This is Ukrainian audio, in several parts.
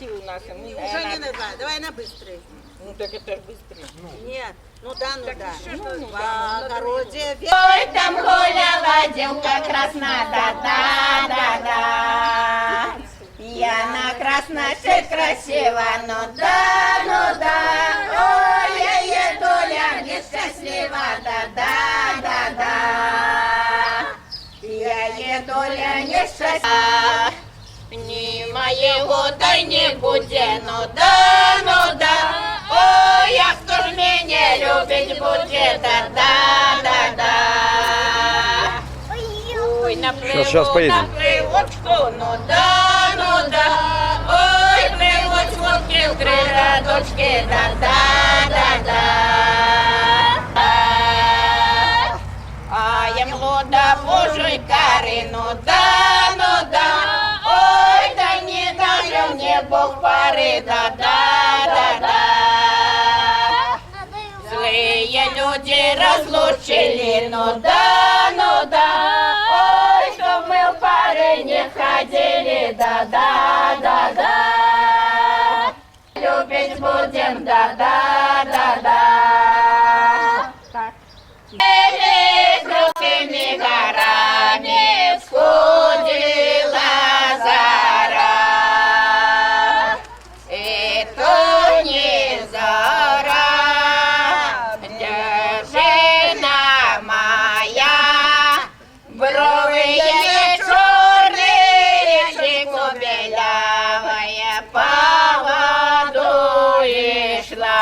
сил наши. Мы, Уже не надо, давай на быстрый. Ну так это ж быстрее. Нет, ну да, ну да. Ну, В огороде Ой, там гуляла девка красна, да-да-да-да. Я на красной шее красива, ну да, ой, я доля несчастлива, да-да-да-да. Я доля несчастлива, ни моего да не будет, ну да, ой, я хто ж мене любить буде, да-да-да-да. Ой, Сейчас поедем. напливочку, ну да, ой, приводь в три радочки, да-да-да-да. А я молода Божої кари, ну да, ой, да не дав мне Бог пари, да-да-да-да. Злые люди разлучили, ну да, ой, чтоб мы в пары не ходили, да-да-да-да. Любить будем, да-да-да-да. Крутыми горами всходила зара, и то не зара, держина моя, брови черные, щеку белявая, по воду и шла.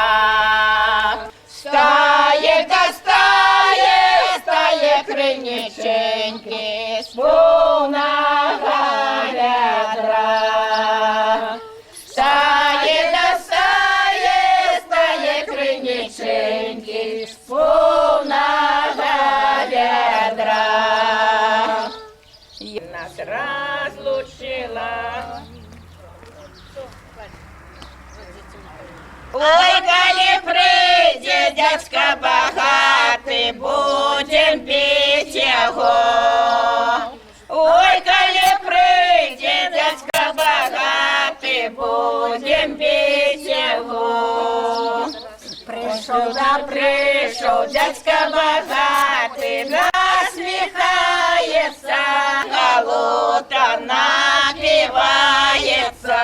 Стає та стає криниченьки, сповна ведра. Стає та стає криниченьки, сповна ведра. Нас разлучила. Ой, коли прийде дядька багатий, будем пить його. Ой, коли прийде дядька багатий, будем пить його. Прийшов дядька багатий, насміхається, галута напівається.